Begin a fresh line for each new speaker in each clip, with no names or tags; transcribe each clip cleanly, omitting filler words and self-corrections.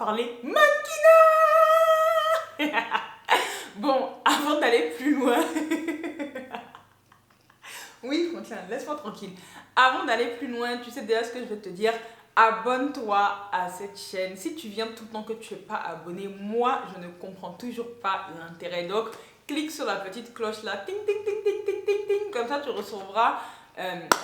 parler mannequinat. Bon, avant d'aller plus loin... Oui, Frontière, laisse-moi tranquille. Avant d'aller plus loin, tu sais déjà ce que je vais te dire. Abonne-toi à cette chaîne. Si tu viens tout le temps que tu n'es pas abonné, moi, je ne comprends toujours pas l'intérêt. Donc, clique sur la petite cloche là. Ting, ting, ting, ting, ting, ting, ting. Comme ça, tu recevras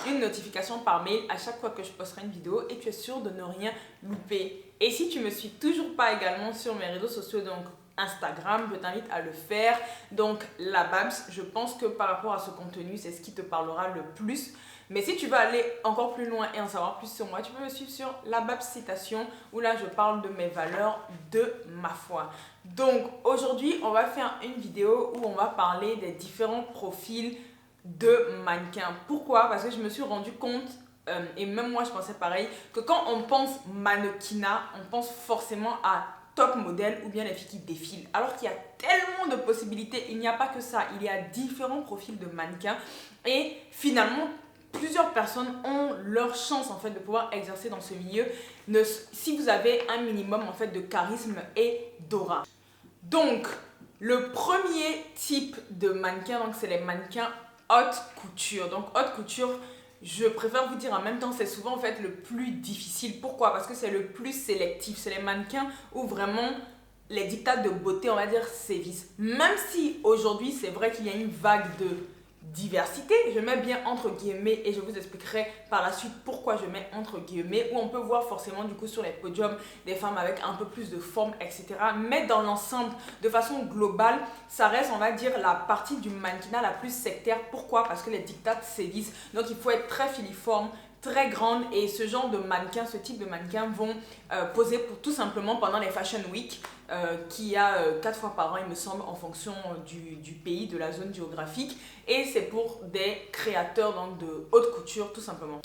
une notification par mail à chaque fois que je posterai une vidéo et tu es sûr de ne rien louper. Et si tu ne me suis toujours pas également sur mes réseaux sociaux, donc Instagram, je t'invite à le faire. Donc la Babs, je pense que par rapport à ce contenu, c'est ce qui te parlera le plus. Mais si tu veux aller encore plus loin et en savoir plus sur moi, tu peux me suivre sur la Babs Citation où là je parle de mes valeurs, de ma foi. Donc aujourd'hui, on va faire une vidéo où on va parler des différents profils de mannequins. Pourquoi? Parce que je me suis rendu compte, et même moi je pensais pareil, que quand on pense mannequinat, on pense forcément à top modèle ou bien les filles qui défilent. Alors qu'il y a tellement de possibilités, il n'y a pas que ça. Il y a différents profils de mannequins et finalement, plusieurs personnes ont leur chance en fait de pouvoir exercer dans ce milieu si vous avez un minimum en fait de charisme et d'aura. Donc, le premier type de mannequin, donc c'est les mannequins haute couture. Donc haute couture, je préfère vous dire en même temps, c'est souvent en fait le plus difficile. Pourquoi? Parce que c'est le plus sélectif. C'est les mannequins où vraiment les dictats de beauté, on va dire, sévissent. Même si aujourd'hui, c'est vrai qu'il y a une vague de diversité, je mets bien entre guillemets et je vous expliquerai par la suite pourquoi je mets entre guillemets, où on peut voir forcément du coup sur les podiums des femmes avec un peu plus de forme, etc. Mais dans l'ensemble, de façon globale, ça reste, on va dire, la partie du mannequinat la plus sectaire. Pourquoi? Parce que les dictats sévissent. Donc il faut être très filiforme, très grande, et ce genre de mannequins, ce type de mannequins vont poser pour tout simplement pendant les Fashion Week qui a 4 fois par an il me semble en fonction du pays, de la zone géographique, et c'est pour des créateurs donc, de haute couture tout simplement.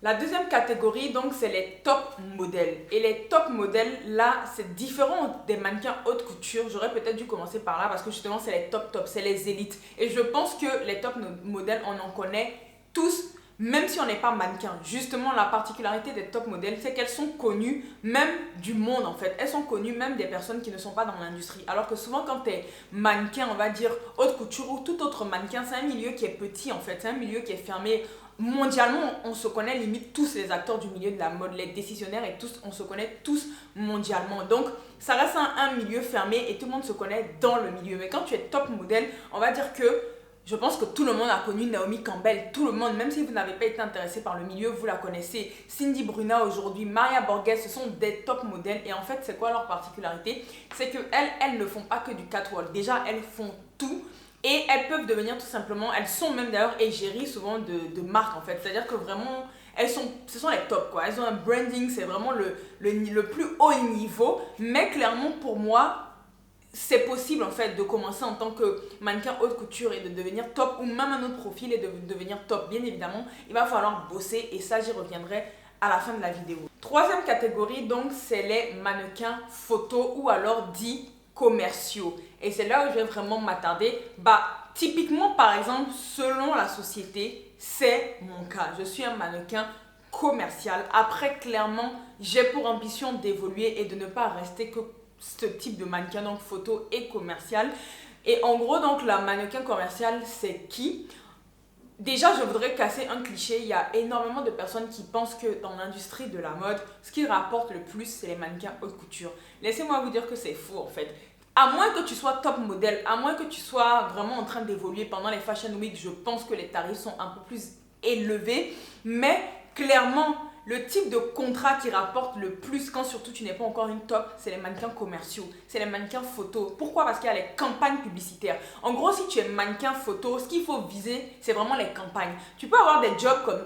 La deuxième catégorie donc c'est les top modèles, et les top modèles là c'est différent des mannequins haute couture. J'aurais peut-être dû commencer par là parce que justement c'est les top, c'est les élites, et je pense que les top modèles on en connaît tous. Même si on n'est pas mannequin, justement la particularité des top modèles, c'est qu'elles sont connues même du monde en fait. Elles sont connues même des personnes qui ne sont pas dans l'industrie. Alors que souvent quand tu es mannequin, on va dire haute couture ou tout autre mannequin, c'est un milieu qui est petit en fait. C'est un milieu qui est fermé. Mondialement, on se connaît limite tous les acteurs du milieu de la mode, les décisionnaires et tous, on se connaît tous mondialement. Donc ça reste un milieu fermé et tout le monde se connaît dans le milieu. Mais quand tu es top modèle, on va dire que je pense que tout le monde a connu Naomi Campbell, tout le monde, même si vous n'avez pas été intéressé par le milieu, vous la connaissez. Cindy Bruna aujourd'hui, Maria Borges, ce sont des top modèles. Et en fait, c'est quoi leur particularité? C'est qu'elles ne font pas que du catwalk. Déjà, elles font tout. Et elles peuvent devenir tout simplement, elles sont même d'ailleurs égéries souvent de marques en fait. C'est-à-dire que vraiment, ce sont les tops quoi. Elles ont un branding, c'est vraiment le plus haut niveau. Mais clairement pour moi, c'est possible en fait de commencer en tant que mannequin haute couture et de devenir top, ou même un autre profil et de devenir top. Bien évidemment, il va falloir bosser et ça j'y reviendrai à la fin de la vidéo. Troisième catégorie donc c'est les mannequins photos ou alors dits commerciaux. Et c'est là où je vais vraiment m'attarder. Typiquement par exemple selon la société, c'est mon cas. Je suis un mannequin commercial. Après clairement j'ai pour ambition d'évoluer et de ne pas rester que ce type de mannequin, donc photo et commercial. Et en gros, donc la mannequin commerciale, c'est qui? Déjà, je voudrais casser un cliché. Il y a énormément de personnes qui pensent que dans l'industrie de la mode, ce qui rapporte le plus, c'est les mannequins haute couture. Laissez-moi vous dire que c'est faux en fait. À moins que tu sois top modèle, à moins que tu sois vraiment en train d'évoluer pendant les Fashion Week, je pense que les tarifs sont un peu plus élevés. Mais clairement, le type de contrat qui rapporte le plus, quand surtout tu n'es pas encore une top, c'est les mannequins commerciaux, c'est les mannequins photos. Pourquoi? Parce qu'il y a les campagnes publicitaires. En gros, si tu es mannequin photo, ce qu'il faut viser, c'est vraiment les campagnes. Tu peux avoir des jobs comme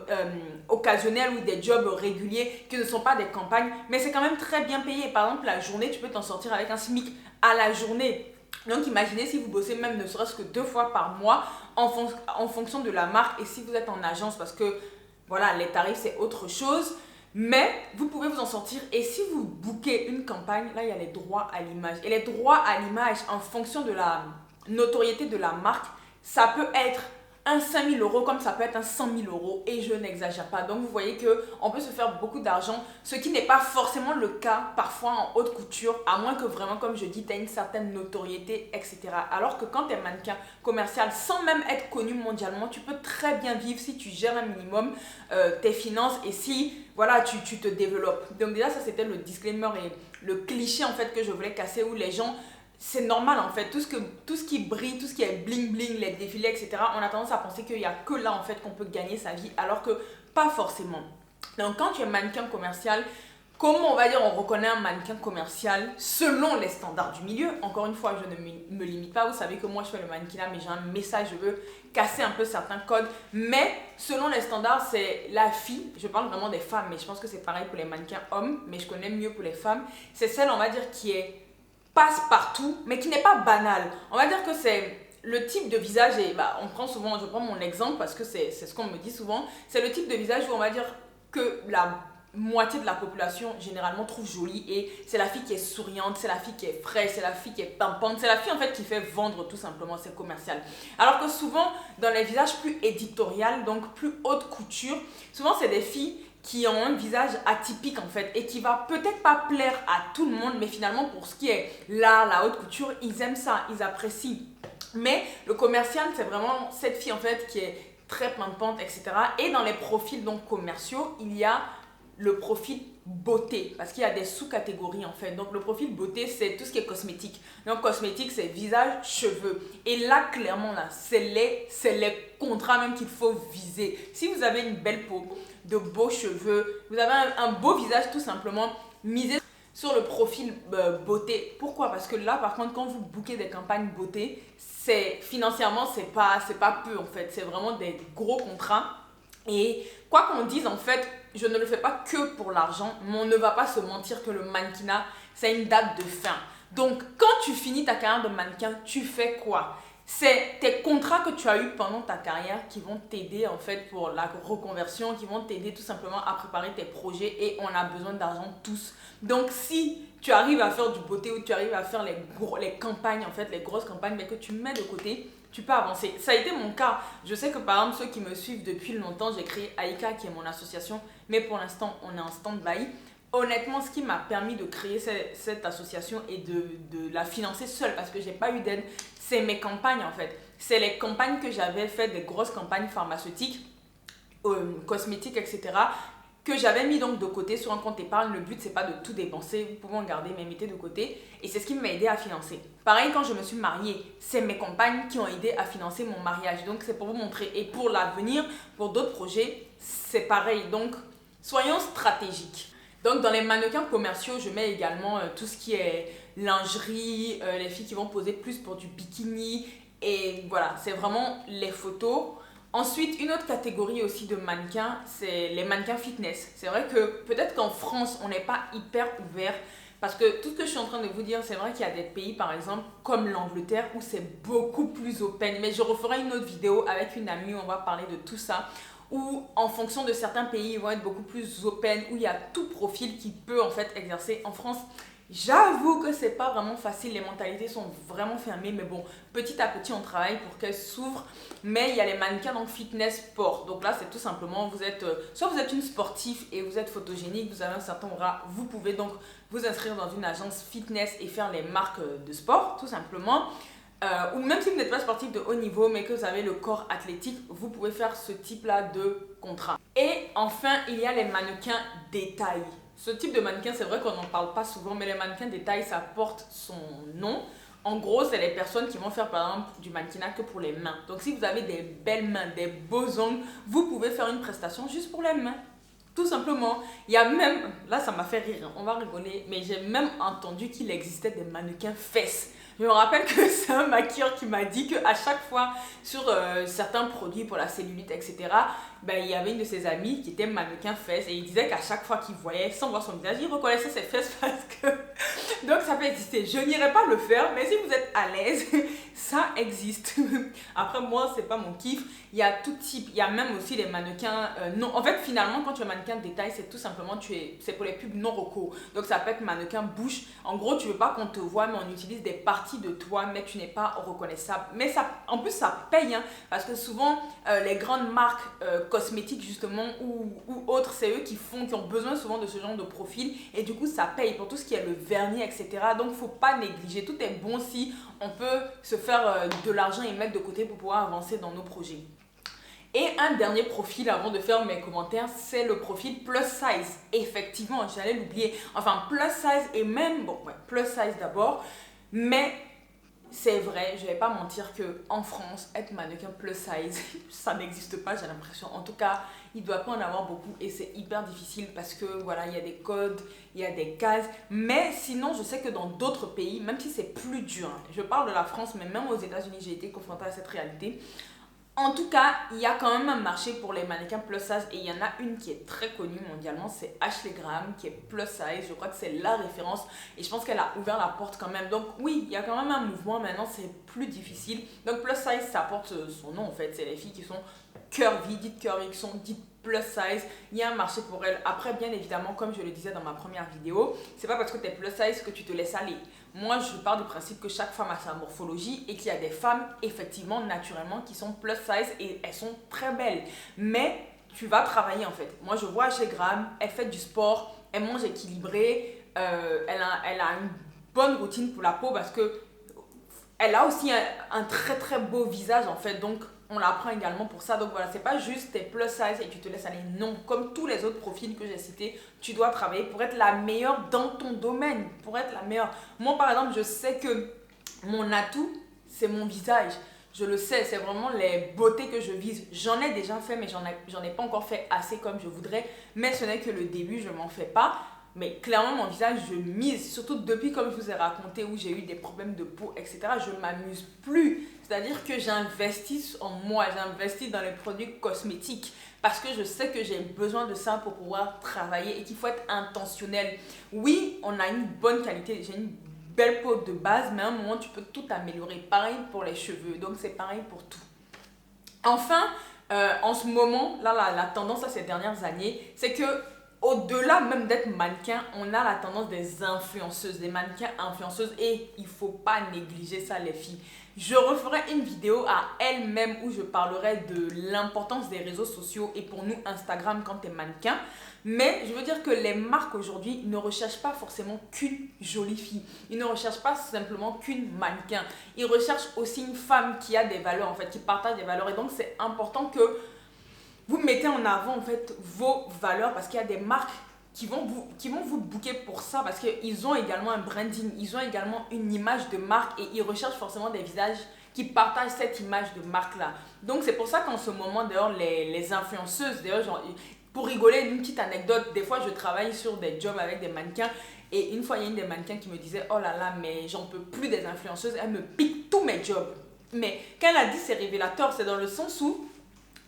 occasionnels ou des jobs réguliers qui ne sont pas des campagnes, mais c'est quand même très bien payé. Par exemple, la journée, tu peux t'en sortir avec un SMIC à la journée. Donc imaginez si vous bossez même ne serait-ce que 2 fois par mois en fonction de la marque, et si vous êtes en agence, parce que voilà, les tarifs c'est autre chose, mais vous pouvez vous en sortir. Et si vous bookez une campagne, là il y a les droits à l'image. Et les droits à l'image en fonction de la notoriété de la marque, ça peut être un 5 000 euros comme ça peut être un 100 000 euros et je n'exagère pas. Donc vous voyez qu'on peut se faire beaucoup d'argent, ce qui n'est pas forcément le cas parfois en haute couture, à moins que vraiment, comme je dis, tu as une certaine notoriété, etc. Alors que quand tu es mannequin commercial, sans même être connu mondialement, tu peux très bien vivre si tu gères un minimum tes finances et si voilà, tu te développes. Donc déjà, ça c'était le disclaimer et le cliché en fait que je voulais casser où les gens... C'est normal en fait, tout ce qui brille, tout ce qui est bling bling, les défilés, etc. On a tendance à penser qu'il n'y a que là en fait qu'on peut gagner sa vie, alors que pas forcément. Donc quand tu es mannequin commercial, comment on va dire on reconnaît un mannequin commercial selon les standards du milieu? Encore une fois, je ne me limite pas, vous savez que moi je fais le mannequinat, mais j'ai un message, je veux casser un peu certains codes. Mais selon les standards, c'est la fille, je parle vraiment des femmes, mais je pense que c'est pareil pour les mannequins hommes, mais je connais mieux pour les femmes. C'est celle, on va dire, qui est passe-partout, mais qui n'est pas banal. On va dire que c'est le type de visage, et on prend souvent, je prends mon exemple parce que c'est ce qu'on me dit souvent, c'est le type de visage où on va dire que la moitié de la population généralement trouve jolie et c'est la fille qui est souriante, c'est la fille qui est fraîche, c'est la fille qui est pimpante, c'est la fille en fait qui fait vendre tout simplement, c'est commercial. Alors que souvent dans les visages plus éditorial, donc plus haute couture, souvent c'est des filles qui ont un visage atypique en fait et qui va peut-être pas plaire à tout le monde, mais finalement pour ce qui est l'art, la haute couture, ils aiment ça, ils apprécient. Mais le commercial, c'est vraiment cette fille en fait qui est très pimpante, etc. Et dans les profils donc commerciaux, il y a le profil beauté, parce qu'il y a des sous-catégories en fait. Donc le profil beauté, c'est tout ce qui est cosmétique. Donc cosmétique, c'est visage, cheveux. Et là, clairement, là, c'est les contrats même qu'il faut viser. Si vous avez une belle peau, de beaux cheveux, vous avez un beau visage tout simplement, misez sur le profil beauté. Pourquoi? Parce que là, par contre, quand vous bookez des campagnes beauté, financièrement, c'est pas peu en fait. C'est vraiment des gros contrats. Et quoi qu'on dise, en fait, je ne le fais pas que pour l'argent, mais on ne va pas se mentir que le mannequinat, c'est une date de fin. Donc, quand tu finis ta carrière de mannequin, tu fais quoi? C'est tes contrats que tu as eus pendant ta carrière qui vont t'aider en fait pour la reconversion, qui vont t'aider tout simplement à préparer tes projets et on a besoin d'argent tous. Donc, si tu arrives à faire du beauté ou tu arrives à faire les campagnes, en fait, les grosses campagnes, mais que tu mets de côté, tu peux avancer. Ça a été mon cas. Je sais que par exemple, ceux qui me suivent depuis longtemps, j'ai créé Aïka qui est mon association, mais pour l'instant, on est en stand-by. Honnêtement, ce qui m'a permis de créer cette association et de la financer seule, parce que je n'ai pas eu d'aide, c'est mes campagnes en fait. C'est les campagnes que j'avais faites, des grosses campagnes pharmaceutiques, cosmétiques, etc., que j'avais mis donc de côté sur un compte épargne. Le but, c'est pas de tout dépenser, vous pouvez en garder, mais mettez de côté. Et c'est ce qui m'a aidé à financer. Pareil, quand je me suis mariée, c'est mes compagnes qui ont aidé à financer mon mariage. Donc, c'est pour vous montrer. Et pour l'avenir, pour d'autres projets, c'est pareil. Donc, soyons stratégiques. Donc, dans les mannequins commerciaux, je mets également tout ce qui est lingerie, les filles qui vont poser plus pour du bikini. Et voilà, c'est vraiment les photos. Ensuite, une autre catégorie aussi de mannequins, c'est les mannequins fitness. C'est vrai que peut-être qu'en France, on n'est pas hyper ouvert. Parce que tout ce que je suis en train de vous dire, c'est vrai qu'il y a des pays, par exemple, comme l'Angleterre, où c'est beaucoup plus open. Mais je referai une autre vidéo avec une amie où on va parler de tout ça. Où en fonction de certains pays, ils vont être beaucoup plus open, où il y a tout profil qui peut en fait exercer. En France, j'avoue que c'est pas vraiment facile, les mentalités sont vraiment fermées, mais bon, petit à petit on travaille pour qu'elles s'ouvrent. Mais il y a les mannequins donc fitness sport. Donc là, c'est tout simplement, soit vous êtes une sportive et vous êtes photogénique, vous avez un certain aura, vous pouvez donc vous inscrire dans une agence fitness et faire les marques de sport, tout simplement. Ou même si vous n'êtes pas sportif de haut niveau, mais que vous avez le corps athlétique, vous pouvez faire ce type-là de contrat. Et enfin, il y a les mannequins détail. Ce type de mannequin, c'est vrai qu'on n'en parle pas souvent, mais les mannequins détail, ça porte son nom. En gros, c'est les personnes qui vont faire par exemple du mannequinat que pour les mains. Donc si vous avez des belles mains, des beaux ongles, vous pouvez faire une prestation juste pour les mains. Tout simplement. Il y a même, là ça m'a fait rire, on va rigoler, mais j'ai même entendu qu'il existait des mannequins fesses. Je me rappelle que c'est un maquilleur qui m'a dit qu'à chaque fois sur certains produits pour la cellulite, etc., il y avait une de ses amies qui était mannequin fesses et il disait qu'à chaque fois qu'il voyait, sans voir son visage, il reconnaissait ses fesses parce que... Donc ça peut exister. Je n'irai pas le faire, mais si vous êtes à l'aise, ça existe. Après, moi, c'est pas mon kiff. Il y a tout type. Il y a même aussi les mannequins non. En fait, finalement, quand tu es mannequin de détail, c'est tout simplement, c'est pour les pubs non recours. Donc, ça peut être mannequin bouche. En gros, tu veux pas qu'on te voit, mais on utilise des parties de toi, mais tu n'es pas reconnaissable. Mais ça, en plus, ça paye, hein, parce que souvent, les grandes marques cosmétiques, justement, ou autres, c'est eux qui ont besoin souvent de ce genre de profil. Et du coup, ça paye pour tout ce qui est le vernis, etc. Donc, il ne faut pas négliger. Tout est bon si on peut se faire de l'argent et mettre de côté pour pouvoir avancer dans nos projets. Et un dernier profil avant de faire mes commentaires, c'est le profil plus size. Effectivement, j'allais l'oublier. Enfin, plus size et même, bon, ouais, plus size d'abord. Mais c'est vrai, je ne vais pas mentir qu'en France, être mannequin plus size, ça n'existe pas, j'ai l'impression. En tout cas, il ne doit pas en avoir beaucoup et c'est hyper difficile parce que voilà, il y a des codes, il y a des cases. Mais sinon, je sais que dans d'autres pays, même si c'est plus dur, hein, je parle de la France, mais même aux États-Unis, j'ai été confrontée à cette réalité. En tout cas, il y a quand même un marché pour les mannequins plus size et il y en a une qui est très connue mondialement, c'est Ashley Graham qui est plus size. Je crois que c'est la référence et je pense qu'elle a ouvert la porte quand même. Donc oui, il y a quand même un mouvement, maintenant c'est plus difficile. Donc plus size, ça porte son nom en fait, c'est les filles qui sont curvy, dites curvy, qui sont dites plus size. Il y a un marché pour elles. Après, bien évidemment, comme je le disais dans ma première vidéo, c'est pas parce que tu es plus size que tu te laisses aller. Moi, je pars du principe que chaque femme a sa morphologie et qu'il y a des femmes, effectivement, naturellement, qui sont plus size et elles sont très belles. Mais tu vas travailler en fait. Moi, je vois Ashley Graham, elle fait du sport, elle mange équilibré, elle a une bonne routine pour la peau parce que elle a aussi un très très beau visage en fait. Donc, on l'apprend également pour ça. Donc voilà, c'est pas juste t'es plus size et tu te laisses aller. Non, comme tous les autres profils que j'ai cités, tu dois travailler pour être la meilleure dans ton domaine, pour être la meilleure. Moi par exemple, je sais que mon atout, c'est mon visage. Je le sais, c'est vraiment les beautés que je vise. J'en ai déjà fait, mais j'en ai pas encore fait assez comme je voudrais. Mais ce n'est que le début, je m'en fais pas. Mais clairement, mon visage, je mise, surtout depuis, comme je vous ai raconté, où j'ai eu des problèmes de peau, etc. Je ne m'amuse plus. C'est-à-dire que j'investis en moi, j'investis dans les produits cosmétiques parce que je sais que j'ai besoin de ça pour pouvoir travailler et qu'il faut être intentionnel. Oui, on a une bonne qualité, j'ai une belle peau de base, mais à un moment, tu peux tout améliorer. Pareil pour les cheveux, donc c'est pareil pour tout. Enfin, en ce moment, là, la tendance à ces dernières années, c'est que au-delà même d'être mannequin, on a la tendance des influenceuses, des mannequins influenceuses et il ne faut pas négliger ça les filles. Je referai une vidéo à elle-même où je parlerai de l'importance des réseaux sociaux et pour nous Instagram quand tu es mannequin. Mais je veux dire que les marques aujourd'hui ne recherchent pas forcément qu'une jolie fille. Ils ne recherchent pas simplement qu'une mannequin. Ils recherchent aussi une femme qui a des valeurs en fait, qui partage des valeurs et donc c'est important que vous mettez en avant en fait vos valeurs parce qu'il y a des marques qui vont vous booker pour ça parce qu'ils ont également un branding, ils ont également une image de marque et ils recherchent forcément des visages qui partagent cette image de marque là. Donc c'est pour ça qu'en ce moment d'ailleurs les influenceuses, d'ailleurs pour rigoler, une petite anecdote, des fois je travaille sur des jobs avec des mannequins et une fois il y a une des mannequins qui me disait oh là là mais j'en peux plus des influenceuses, elles me piquent tous mes jobs. Mais quand elle a dit c'est révélateur, c'est dans le sens où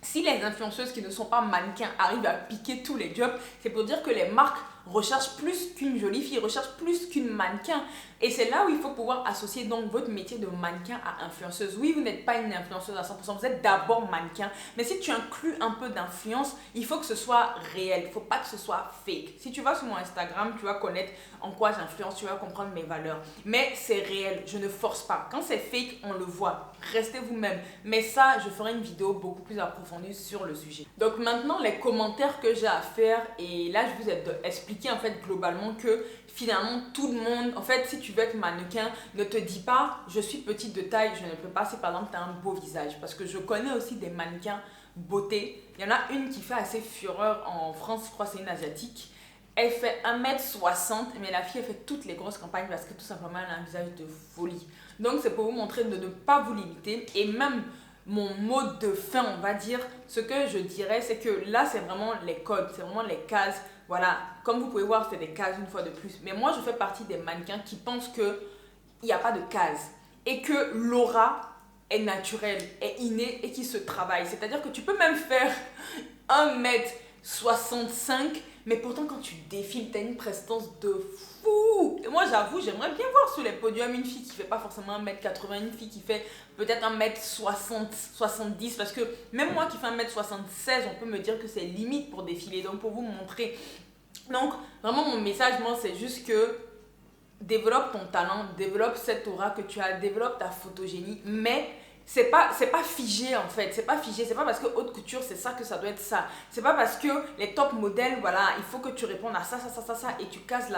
si les influenceuses qui ne sont pas mannequins arrivent à piquer tous les jobs, c'est pour dire que les marques recherchent plus qu'une jolie fille, recherchent plus qu'une mannequin. Et c'est là où il faut pouvoir associer donc votre métier de mannequin à influenceuse. Oui, vous n'êtes pas une influenceuse à 100%, vous êtes d'abord mannequin. Mais si tu inclus un peu d'influence, il faut que ce soit réel. Il ne faut pas que ce soit fake. Si tu vas sur mon Instagram, tu vas connaître en quoi j'influence, tu vas comprendre mes valeurs. Mais c'est réel, je ne force pas. Quand c'est fake, on le voit. Restez vous-même. Mais ça, je ferai une vidéo beaucoup plus approfondie sur le sujet. Donc maintenant, les commentaires que j'ai à faire. Et là, je vous ai expliqué en fait globalement que finalement tout le monde, en fait si tu veux être mannequin, ne te dis pas je suis petite de taille, je ne peux pas si par exemple tu as un beau visage. Parce que je connais aussi des mannequins beauté. Il y en a une qui fait assez fureur en France, je crois c'est une asiatique. Elle fait 1m60 mais la fille elle fait toutes les grosses campagnes parce que tout simplement elle a un visage de folie. Donc c'est pour vous montrer de ne pas vous limiter. Et même mon mot de fin on va dire, ce que je dirais c'est que là c'est vraiment les codes, c'est vraiment les cases. Voilà, comme vous pouvez voir, c'est des cases une fois de plus. Mais moi, je fais partie des mannequins qui pensent qu'il n'y a pas de cases. Et que l'aura est naturelle, est innée et qui se travaille. C'est-à-dire que tu peux même faire 1m65, mais pourtant quand tu défiles, tu as une prestance de fou. fou. Et moi, j'avoue, j'aimerais bien voir sur les podiums une fille qui fait pas forcément 1m80, une fille qui fait peut-être 1m60, 70. Parce que même moi qui fais 1m76, on peut me dire que c'est limite pour défiler. Donc, pour vous montrer. Donc, vraiment, mon message, moi, c'est juste que développe ton talent, développe cette aura que tu as, développe ta photogénie, mais c'est pas figé en fait, c'est pas figé, c'est pas parce que haute couture c'est ça que ça doit être ça, c'est pas parce que les top modèles, voilà, il faut que tu répondes à ça et tu casses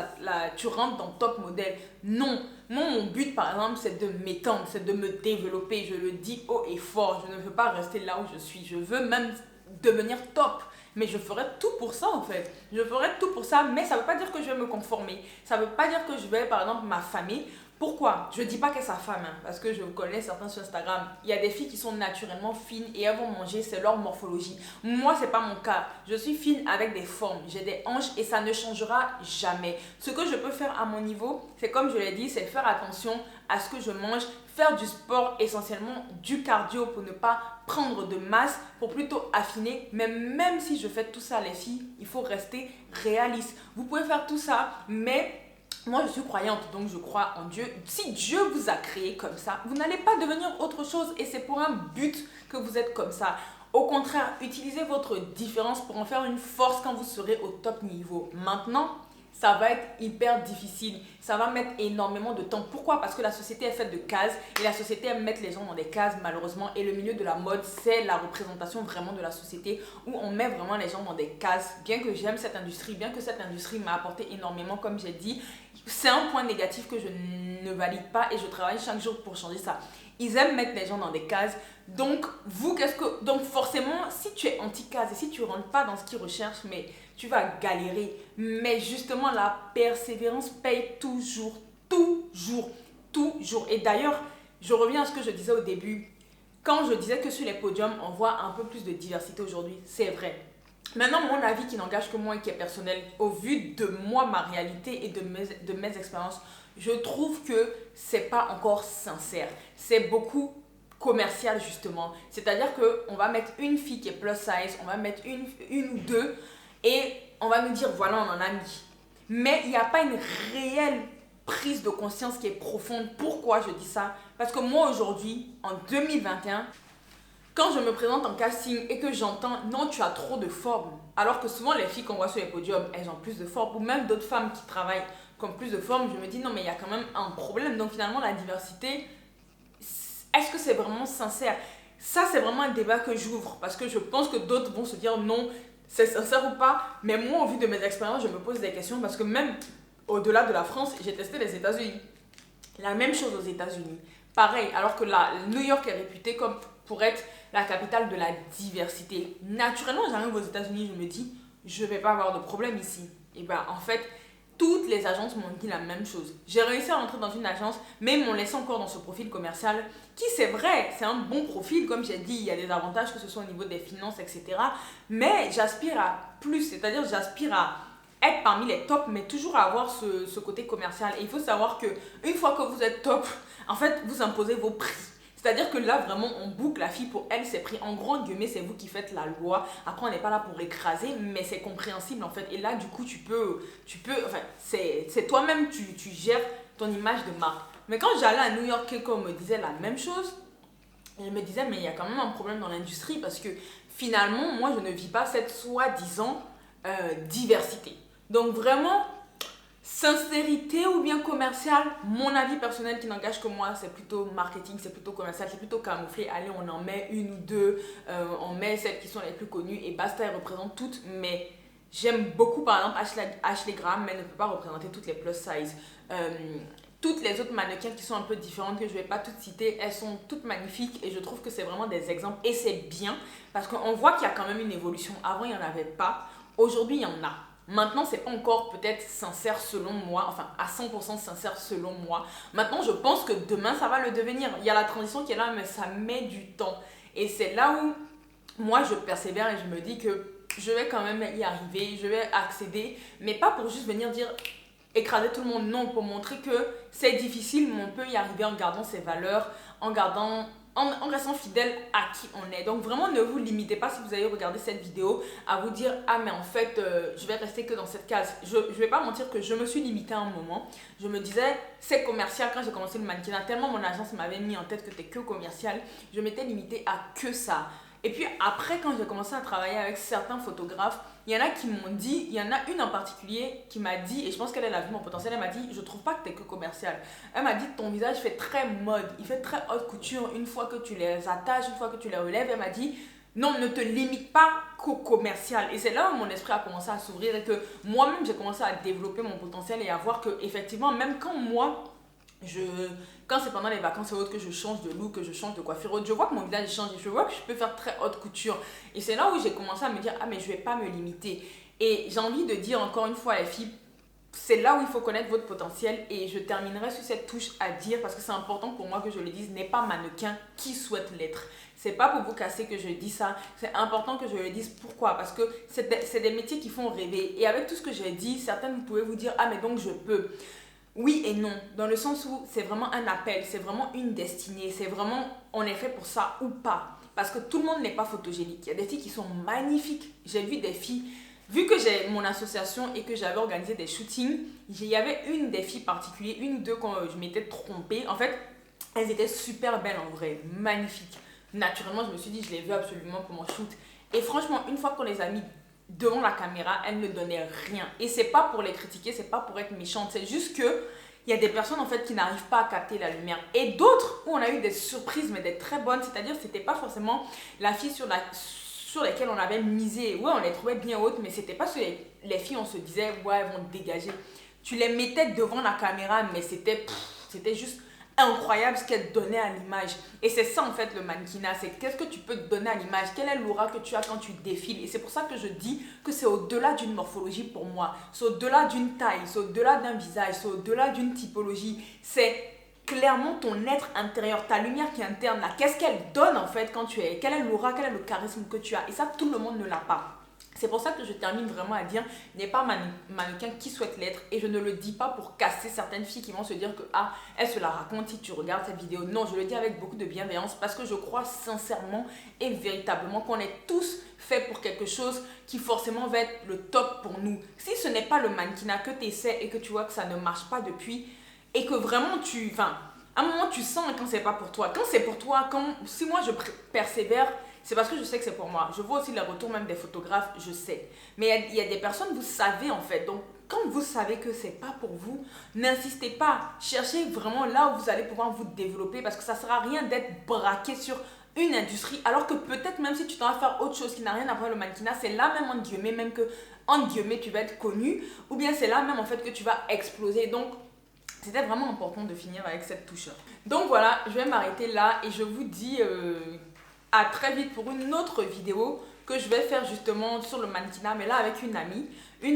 tu rentres dans top modèle. Non, moi mon but par exemple c'est de m'étendre, c'est de me développer, je le dis haut et fort, je ne veux pas rester là où je suis, je veux même devenir top. Mais je ferai tout pour ça en fait. Je ferai tout pour ça, mais ça ne veut pas dire que je vais me conformer. Ça ne veut pas dire que je vais, par exemple, m'affamer. Pourquoi? Je ne dis pas qu'elles s'affament, hein, parce que je connais certains sur Instagram. Il y a des filles qui sont naturellement fines et elles vont manger, c'est leur morphologie. Moi, ce n'est pas mon cas. Je suis fine avec des formes. J'ai des hanches et ça ne changera jamais. Ce que je peux faire à mon niveau, c'est comme je l'ai dit, c'est faire attention à ce que je mange, faire du sport, essentiellement du cardio pour ne pas prendre de masse, pour plutôt affiner. Mais même si je fais tout ça, les filles, il faut rester réaliste. Vous pouvez faire tout ça, mais moi je suis croyante, donc je crois en Dieu. Si Dieu vous a créé comme ça, vous n'allez pas devenir autre chose et c'est pour un but que vous êtes comme ça. Au contraire, utilisez votre différence pour en faire une force quand vous serez au top niveau. Maintenant, ça va être hyper difficile. Ça va mettre énormément de temps. Pourquoi? Parce que la société est faite de cases et la société aime mettre les gens dans des cases malheureusement. Et le milieu de la mode, c'est la représentation vraiment de la société où on met vraiment les gens dans des cases. Bien que j'aime cette industrie, bien que cette industrie m'a apporté énormément, comme j'ai dit, c'est un point négatif que je ne valide pas et je travaille chaque jour pour changer ça. Ils aiment mettre les gens dans des cases. Donc, donc forcément, si tu es anti-case et si tu ne rentres pas dans ce qu'ils recherchent, mais tu vas galérer. Mais justement, la persévérance paye toujours, toujours, toujours. Et d'ailleurs, je reviens à ce que je disais au début. Quand je disais que sur les podiums, on voit un peu plus de diversité aujourd'hui, c'est vrai. Maintenant, mon avis qui n'engage que moi et qui est personnel, au vu de moi, ma réalité et de mes expériences, je trouve que c'est pas encore sincère. C'est beaucoup commercial justement. C'est-à-dire qu'on va mettre une fille qui est plus size, on va mettre une ou deux et on va nous dire voilà, on en a mis. Mais il n'y a pas une réelle prise de conscience qui est profonde. Pourquoi je dis ça? Parce que moi aujourd'hui, en 2021, quand je me présente en casting et que j'entends non, tu as trop de forme, alors que souvent les filles qu'on voit sur les podiums, elles ont plus de forme, ou même d'autres femmes qui travaillent comme plus de forme, je me dis non, mais il y a quand même un problème. Donc finalement, la diversité, est-ce que c'est vraiment sincère? Ça, c'est vraiment un débat que j'ouvre parce que je pense que d'autres vont se dire non, c'est sincère ou pas. Mais moi, au vu de mes expériences, je me pose des questions parce que même au-delà de la France, j'ai testé les États-Unis. La même chose aux États-Unis. Pareil, alors que New York est réputée comme pour être la capitale de la diversité. Naturellement, j'arrive aux États-Unis, je me dis, je ne vais pas avoir de problème ici. Et bien, en fait, toutes les agences m'ont dit la même chose. J'ai réussi à rentrer dans une agence, mais ils m'ont laissé encore dans ce profil commercial, qui c'est vrai, c'est un bon profil, comme j'ai dit, il y a des avantages, que ce soit au niveau des finances, etc. Mais j'aspire à plus, c'est-à-dire j'aspire à être parmi les tops, mais toujours à avoir ce côté commercial. Et il faut savoir qu'une fois que vous êtes top, en fait, vous imposez vos prix. C'est-à-dire que là, vraiment, on boucle la fille pour elle, c'est pris. En gros, guillemets, c'est vous qui faites la loi. Après, on n'est pas là pour écraser, mais c'est compréhensible, en fait. Et là, du coup, enfin, c'est toi-même, tu gères ton image de marque. Mais quand j'allais à New York, quelqu'un me disait la même chose, je me disais, mais il y a quand même un problème dans l'industrie parce que finalement, moi, je ne vis pas cette soi-disant diversité. Donc, vraiment, sincérité ou bien commercial, mon avis personnel qui n'engage que moi, c'est plutôt marketing, c'est plutôt commercial, c'est plutôt camouflé. Allez, on en met une ou deux, on met celles qui sont les plus connues et basta, elles représentent toutes. Mais j'aime beaucoup par exemple Ashley Graham, mais elle ne peut pas représenter toutes les plus size. Toutes les autres mannequins qui sont un peu différentes, que je ne vais pas toutes citer, elles sont toutes magnifiques et je trouve que c'est vraiment des exemples et c'est bien parce qu'on voit qu'il y a quand même une évolution. Avant, il n'y en avait pas. Aujourd'hui, il y en a. Maintenant, c'est pas encore peut-être sincère selon moi, enfin à 100% sincère selon moi. Maintenant, je pense que demain, ça va le devenir. Il y a la transition qui est là, mais ça met du temps. Et c'est là où moi, je persévère et je me dis que je vais quand même y arriver, je vais accéder, mais pas pour juste venir dire écraser tout le monde, non, pour montrer que c'est difficile, mais on peut y arriver en gardant ses valeurs, en en restant fidèle à qui on est. Donc vraiment, ne vous limitez pas si vous allez regarder cette vidéo à vous dire « Ah mais en fait, je vais rester que dans cette case ». Je vais pas mentir que je me suis limitée à un moment. Je me disais « C'est commercial » quand j'ai commencé le mannequinat. Tellement mon agence m'avait mis en tête que t'es que commercial. Je m'étais limitée à que ça. Et puis après, quand j'ai commencé à travailler avec certains photographes, il y en a qui m'ont dit, il y en a une en particulier qui m'a dit, et je pense qu'elle a vu mon potentiel, elle m'a dit, je trouve pas que tu es que commercial. Elle m'a dit, ton visage fait très mode, il fait très haute couture une fois que tu les attaches, une fois que tu les relèves. Elle m'a dit, non, ne te limite pas qu'au commercial. Et c'est là où mon esprit a commencé à s'ouvrir et que moi-même, j'ai commencé à développer mon potentiel et à voir que effectivement, même quand moi, quand c'est pendant les vacances et autres que je change de look, que je change de coiffure autre, je vois que mon visage change et je vois que je peux faire très haute couture. Et c'est là où j'ai commencé à me dire, ah mais je vais pas me limiter. Et j'ai envie de dire encore une fois les filles, c'est là où il faut connaître votre potentiel. Et je terminerai sur cette touche à dire, parce que c'est important pour moi que je le dise, n'est pas mannequin qui souhaite l'être. C'est pas pour vous casser que je dis ça, c'est important que je le dise. Pourquoi? Parce que c'est des métiers qui font rêver. Et avec tout ce que j'ai dit, certaines vous pouvez vous dire, ah mais donc je peux. Oui et non, dans le sens où c'est vraiment un appel, c'est vraiment une destinée, c'est vraiment on est fait pour ça ou pas. Parce que tout le monde n'est pas photogénique. Il y a des filles qui sont magnifiques. J'ai vu des filles, vu que j'ai mon association et que j'avais organisé des shootings, il y avait une des filles particulières, une ou deux quand je m'étais trompée. En fait, elles étaient super belles en vrai, magnifiques. Naturellement, je me suis dit, je les veux absolument pour mon shoot. Et franchement, une fois qu'on les a mis devant la caméra, elle ne donnait rien. Et c'est pas pour les critiquer, c'est pas pour être méchante, c'est juste que il y a des personnes en fait qui n'arrivent pas à capter la lumière. Et d'autres où on a eu des surprises, mais des très bonnes, c'est-à-dire c'était pas forcément la fille sur laquelle on avait misé. Ouais, on les trouvait bien hautes, mais c'était pas sur les filles, on se disait, ouais, elles vont dégager. Tu les mettais devant la caméra, mais c'était juste incroyable ce qu'elle donnait à l'image. Et c'est ça en fait le mannequinat, c'est qu'est-ce que tu peux te donner à l'image, quelle est l'aura que tu as quand tu défiles. Et c'est pour ça que je dis que c'est au-delà d'une morphologie pour moi, c'est au-delà d'une taille, c'est au-delà d'un visage, c'est au-delà d'une typologie, c'est clairement ton être intérieur, ta lumière qui est interne là, qu'est-ce qu'elle donne en fait quand tu es, quelle est l'aura, quel est le charisme que tu as. Et ça tout le monde ne l'a pas. C'est pour ça que je termine vraiment à dire, n'est pas mannequin qui souhaite l'être. Et je ne le dis pas pour casser certaines filles qui vont se dire que ah, elle se la raconte si tu regardes cette vidéo. Non, je le dis avec beaucoup de bienveillance parce que je crois sincèrement et véritablement qu'on est tous faits pour quelque chose qui forcément va être le top pour nous. Si ce n'est pas le mannequinat que tu essaies et que tu vois que ça ne marche pas depuis et que vraiment à un moment tu sens quand c'est pas pour toi. Quand c'est pour toi, si moi je persévère, c'est parce que je sais que c'est pour moi. Je vois aussi les retours même des photographes, je sais. Mais il y a des personnes, vous savez en fait. Donc, quand vous savez que c'est pas pour vous, n'insistez pas. Cherchez vraiment là où vous allez pouvoir vous développer parce que ça ne sert à rien d'être braqué sur une industrie. Alors que peut-être même si tu t'en vas faire autre chose qui n'a rien à voir avec le mannequinat, c'est là même en guillemets, même que en guillemets tu vas être connu. Ou bien c'est là même en fait que tu vas exploser. Donc, c'était vraiment important de finir avec cette touche. Donc voilà, je vais m'arrêter là et je vous dis à très vite pour une autre vidéo que je vais faire justement sur le mannequinat, mais là avec une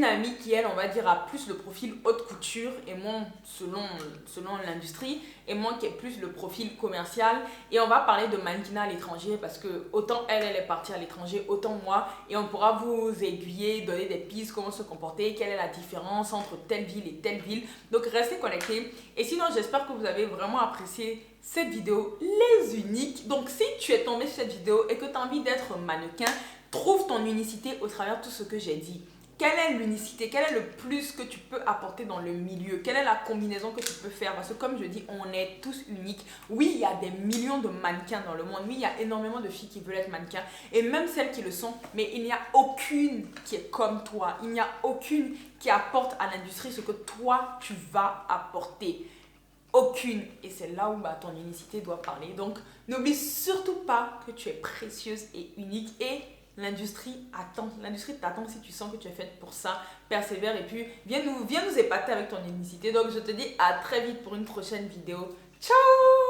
amie qui elle on va dire a plus le profil haute couture et moi selon l'industrie et moi qui ai plus le profil commercial, et on va parler de mannequinat à l'étranger parce que autant elle est partie à l'étranger, autant moi, et on pourra vous aiguiller, donner des pistes, comment se comporter, quelle est la différence entre telle ville et telle ville. Donc restez connectés et sinon j'espère que vous avez vraiment apprécié cette vidéo les uniques. Donc si tu es tombé sur cette vidéo et que tu as envie d'être mannequin, trouve ton unicité au travers de tout ce que j'ai dit. Quelle est l'unicité? Quel est le plus que tu peux apporter dans le milieu? Quelle est la combinaison que tu peux faire? Parce que comme je dis, on est tous uniques. Oui, il y a des millions de mannequins dans le monde. Oui, il y a énormément de filles qui veulent être mannequins. Et même celles qui le sont. Mais il n'y a aucune qui est comme toi. Il n'y a aucune qui apporte à l'industrie ce que toi, tu vas apporter. Aucune. Et c'est là où ton unicité doit parler. Donc, n'oublie surtout pas que tu es précieuse et unique. Et l'industrie attend. L'industrie t'attend si tu sens que tu es faite pour ça. Persévère et puis viens nous épater avec ton unicité. Donc, je te dis à très vite pour une prochaine vidéo. Ciao!